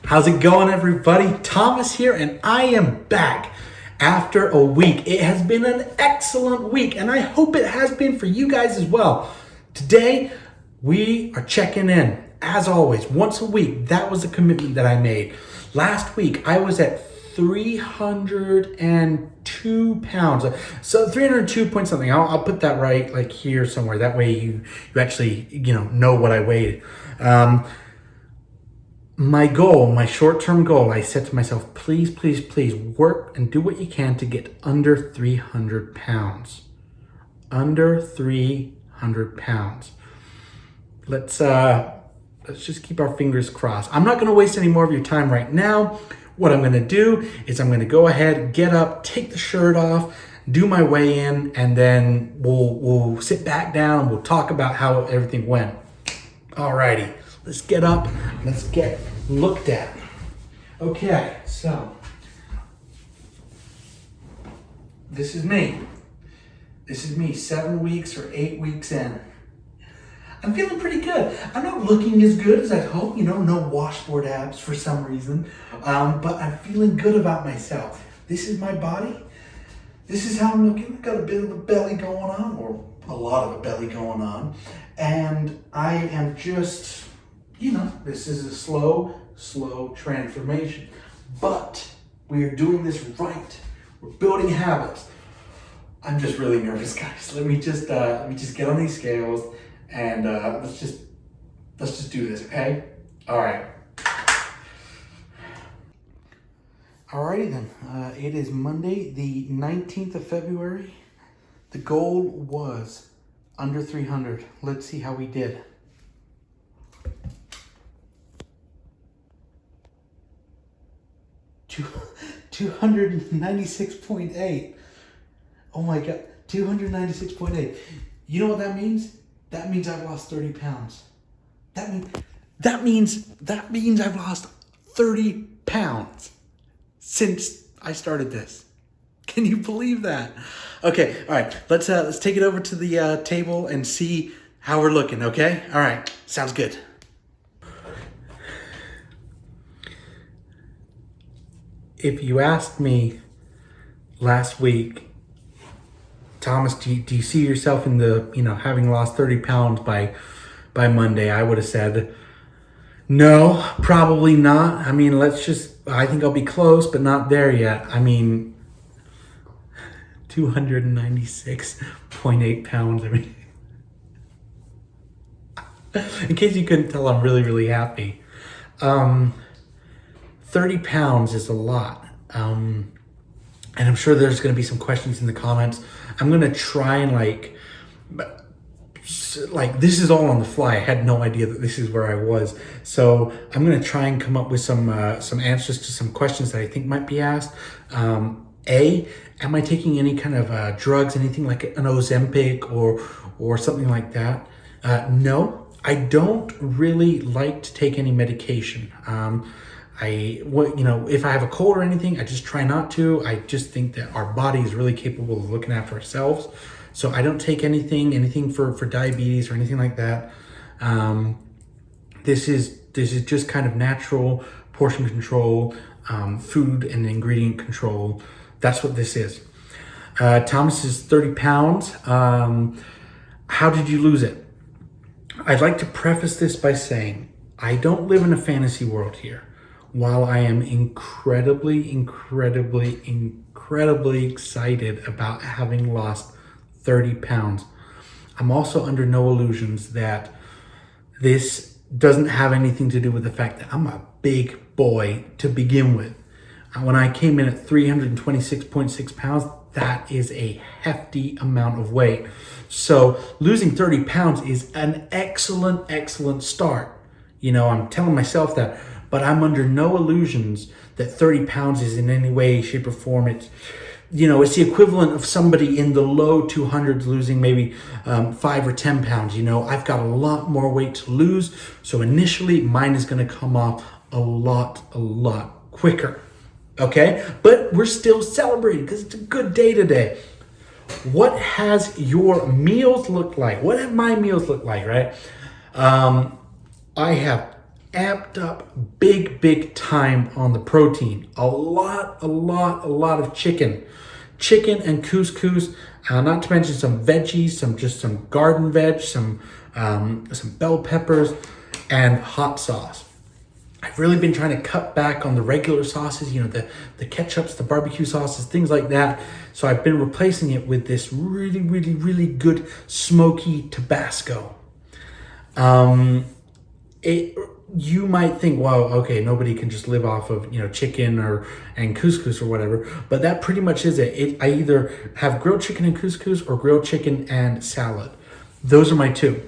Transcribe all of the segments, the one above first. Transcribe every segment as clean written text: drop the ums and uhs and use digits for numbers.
How's it going, everybody? Thomas here, and I am back after a week. It has been an excellent week, and I hope it has been for you guys as well. Today, we are checking in, as always, once a week. That was a commitment that I made. Last week, I was at 302 pounds. So 302 point something. I'll put that right, like here somewhere. That way you actually, know what I weighed. My goal, my short-term goal, I said to myself, please, please, please work and do what you can to get under 300 pounds. Under 300 pounds. Let's just keep our fingers crossed. I'm not going to waste any more of your time right now. What I'm going to do is I'm going to go ahead, get up, take the shirt off, do my weigh in, and then we'll sit back down and we'll talk about how everything went. Alrighty. Let's get up, let's get looked at. Okay, so this is me. This is me 7 weeks or 8 weeks in. I'm feeling pretty good. I'm not looking as good as I'd hope, no washboard abs for some reason, but I'm feeling good about myself. This is my body. This is how I'm looking. I've got a bit of a belly going on, or a lot of a belly going on, and I am just... this is a slow transformation, but we are doing this right. We're building habits. I'm just really nervous, guys. Let me just get on these scales and let's just do this, okay? All right. Alrighty then. It is Monday, the 19th of February. The goal was under 300. Let's see how we did. 296.8. Oh my God, 296.8. You know what that means? That means I've lost 30 pounds. That means I've lost 30 pounds since I started this. Can you believe that? Okay, all right. Let's take it over to the table and see how we're looking. Okay, all right. Sounds good. If you asked me last week, Thomas, do you see yourself in the, having lost 30 pounds by Monday, I would have said, no, probably not. I mean, I think I'll be close, but not there yet. I mean, 296.8 pounds. I mean, in case you couldn't tell, I'm really, really happy. 30 pounds is a lot. And I'm sure there's going to be some questions in the comments. I'm going to try and this is all on the fly. I had no idea that this is where I was. So I'm going to try and come up with some answers to some questions that I think might be asked. Am I taking any kind of drugs, anything like an Ozempic or something like that? No, I don't really like to take any medication. If I have a cold or anything, I just try not to. I just think that our body is really capable of looking after ourselves. So I don't take anything for diabetes or anything like that. This is just kind of natural portion control, food and ingredient control. That's what this is. Thomas is 30 pounds. How did you lose it? I'd like to preface this by saying I don't live in a fantasy world here. While I am incredibly excited about having lost 30 pounds, I'm also under no illusions that this doesn't have anything to do with the fact that I'm a big boy to begin with. When I came in at 326.6 pounds, that is a hefty amount of weight. So losing 30 pounds is an excellent start. I'm telling myself that. But I'm under no illusions that 30 pounds is in any way, shape, or form. It's the equivalent of somebody in the low 200s losing maybe 5 or 10 pounds. I've got a lot more weight to lose. So initially, mine is going to come off a lot quicker. Okay? But we're still celebrating because it's a good day today. What has your meals looked like? What have my meals looked like, right? I have amped up big time on the protein. A lot of chicken and couscous, not to mention some veggies, some garden veg, some bell peppers, and hot sauce. I've really been trying to cut back on the regular sauces, the ketchups, the barbecue sauces, things like that. So I've been replacing it with this really good smoky Tabasco. You might think, wow, okay, nobody can just live off of chicken and couscous or whatever, but that pretty much is it. I either have grilled chicken and couscous or grilled chicken and salad. Those are my two.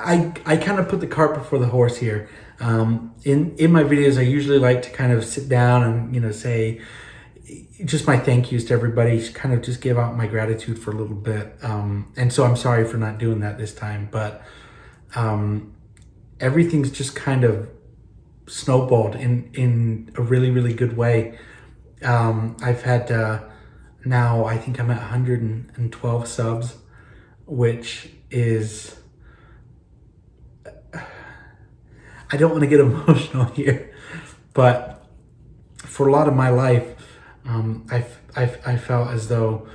I kind of put the cart before the horse here. In my videos, I usually like to kind of sit down and say just my thank yous to everybody, kind of just give out my gratitude for a little bit. And so I'm sorry for not doing that this time, but everything's just kind of snowballed in a really good way. I've had now I think I'm at 112 subs, which is, I don't want to get emotional here, but for a lot of my life, I felt as though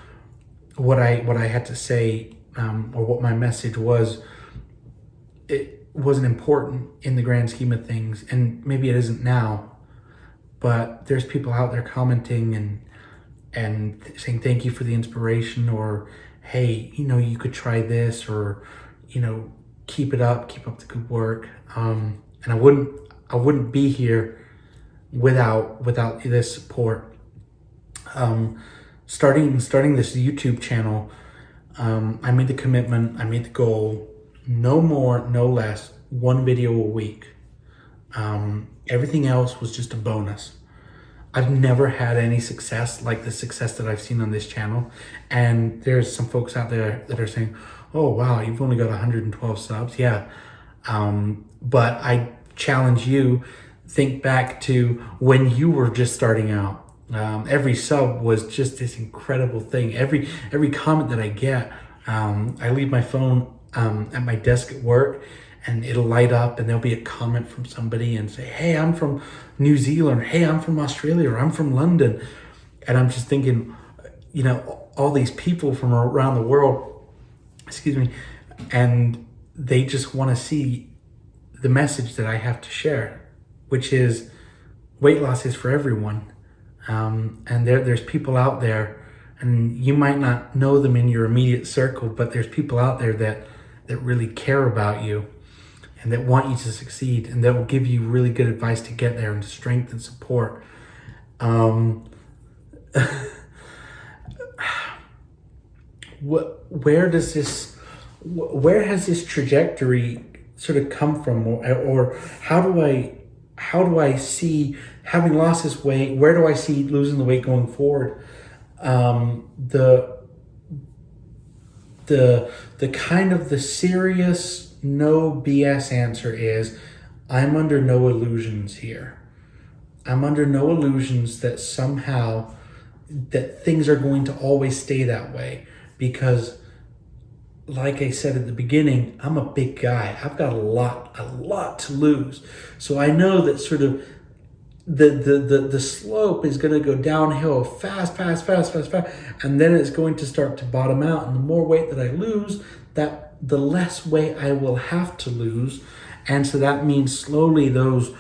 what I had to say, or what my message was, it wasn't important in the grand scheme of things, and maybe it isn't now. But there's people out there commenting and saying thank you for the inspiration, or hey, you could try this, or keep up the good work. And I wouldn't be here without this support. Starting this YouTube channel, I made the commitment, I made the goal, no more, no less, one video a week. Everything else was just a bonus. I've never had any success like the success that I've seen on this channel. And there's some folks out there that are saying, oh wow, you've only got 112 subs. Yeah. But I challenge you, think back to when you were just starting out. Every sub was just this incredible thing. Every comment that I get, I leave my phone at my desk at work, and it'll light up, and there'll be a comment from somebody and say, hey, I'm from New Zealand, or, hey, I'm from Australia, or I'm from London. And I'm just thinking, all these people from around the world, and they just want to see the message that I have to share, which is weight loss is for everyone. And there's people out there, and you might not know them in your immediate circle, but there's people out there that really care about you and that want you to succeed, and that will give you really good advice to get there, and strength and support. Where has this trajectory sort of come from, or how do I see having lost this weight? Where do I see losing the weight going forward? The kind of the serious, no BS answer is, I'm under no illusions here. I'm under no illusions that somehow that things are going to always stay that way, because like I said at the beginning, I'm a big guy. I've got a lot to lose. So I know that sort of the slope is going to go downhill fast, and then it's going to start to bottom out. And the more weight that I lose, the less weight I will have to lose. And so that means slowly those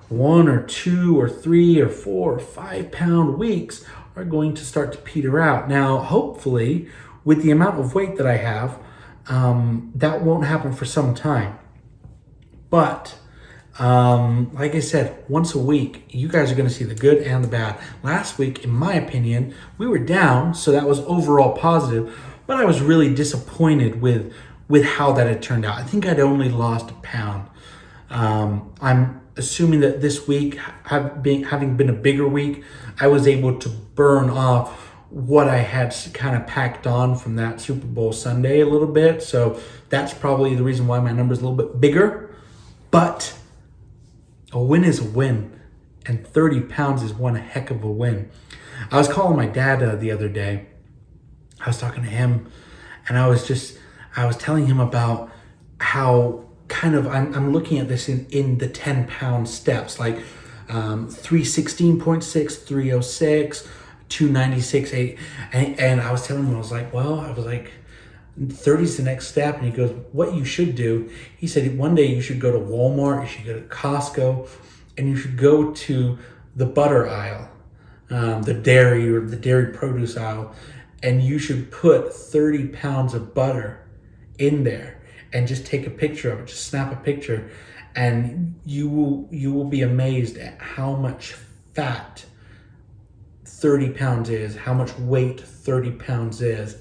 1 or 2 or 3 or 4 or 5 pound weeks are going to start to peter out. Now, hopefully, with the amount of weight that I have, that won't happen for some time. But like I said, once a week, you guys are going to see the good and the bad. Last week, in my opinion, we were down, so that was overall positive, but I was really disappointed with how that had turned out. I think I'd only lost a pound. I'm assuming that this week, having been a bigger week, I was able to burn off what I had kind of packed on from that Super Bowl Sunday a little bit. So that's probably the reason why my number's a little bit bigger. But a win is a win, and 30 pounds is one heck of a win. I was calling my dad the other day. I was talking to him, and I was just I was telling him about how kind of I'm looking at this in the 10-pound steps, like 316.6, 306, 296, 8. And I was telling him, I was like, 30 is the next step. And he goes, what you should do, he said, one day you should go to Walmart, you should go to Costco, and you should go to the butter aisle, the dairy produce aisle, and you should put 30 pounds of butter in there and just take a picture of it, just snap a picture, and you will be amazed at how much fat 30 pounds is, how much weight 30 pounds is.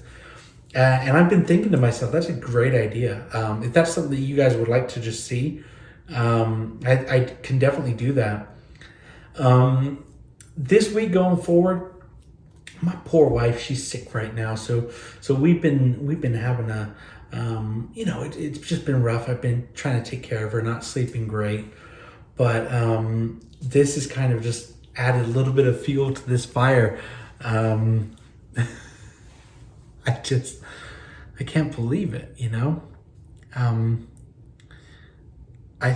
And I've been thinking to myself, that's a great idea. If that's something that you guys would like to just see, I can definitely do that. This week going forward, my poor wife, she's sick right now. So we've been having a, it's just been rough. I've been trying to take care of her, not sleeping great. But this has kind of just added a little bit of fuel to this fire. I can't believe it, you know? I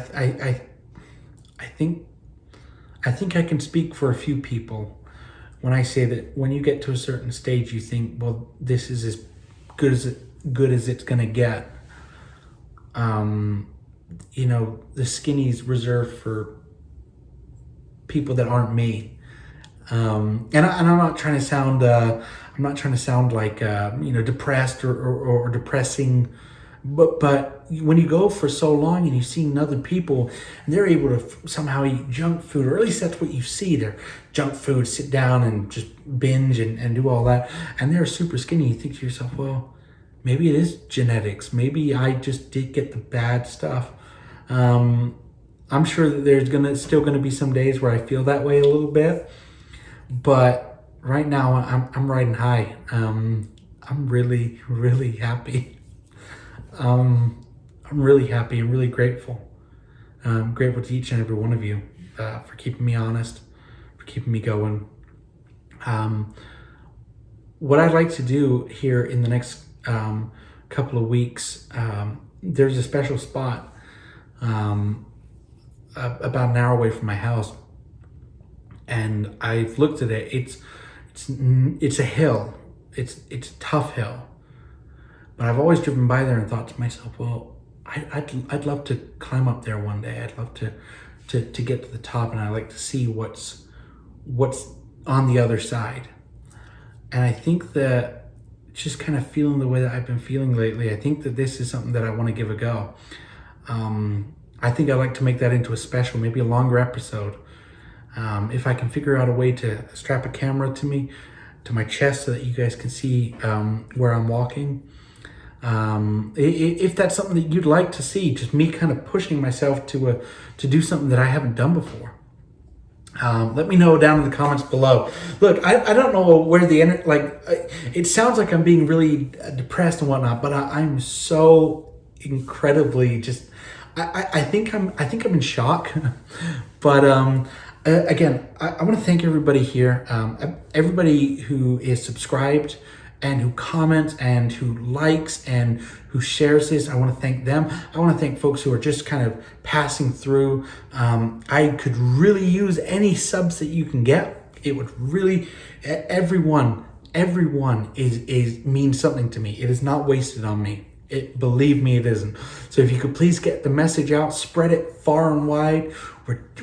think I can speak for a few people when I say that when you get to a certain stage, you think, well, this is as good as it's gonna get. The skinny's reserved for people that aren't me. And I'm not trying to sound like depressed or depressing, but when you go for so long and you've seen other people and they're able to somehow eat junk food, or at least that's what you see, they're junk food, sit down and just binge and do all that, and they're super skinny, you think to yourself, well, maybe it is genetics, maybe I just did get the bad stuff. I'm sure that there's still gonna be some days where I feel that way a little bit, but right now I'm riding high. I'm really, really happy. I'm really happy. I'm really grateful. I'm grateful to each and every one of you for keeping me honest, for keeping me going. What I'd like to do here in the next couple of weeks, there's a special spot about an hour away from my house, and I've looked at it. It's a hill. It's a tough hill, but I've always driven by there and thought to myself, well, I'd love to climb up there one day. I'd love to get to the top, and I'd like to see what's on the other side. And I think that just kind of feeling the way that I've been feeling lately, I think that this is something that I want to give a go. I think I'd like to make that into a special, maybe a longer episode. If I can figure out a way to strap a camera to my chest so that you guys can see where I'm walking. If that's something that you'd like to see, just me kind of pushing myself to do something that I haven't done before. Let me know down in the comments below. Look, I don't know where it sounds like I'm being really depressed and whatnot, but I'm so incredibly just, I think I'm in shock. But again, I want to thank everybody here, everybody who is subscribed and who comments and who likes and who shares this. I want to thank them. I want to thank folks who are just kind of passing through. I could really use any subs that you can get. It would really, everyone is means something to me. It is not wasted on me. Believe me, it isn't. So if you could please get the message out, spread it far and wide.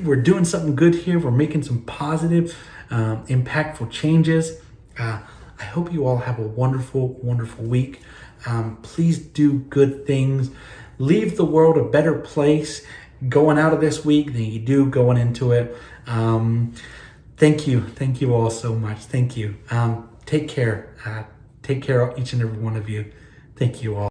We're doing something good here. We're making some positive, impactful changes. I hope you all have a wonderful, wonderful week. Please do good things. Leave the world a better place going out of this week than you do going into it. Thank you all so much. Thank you. Take care. Take care, each and every one of you. Thank you all.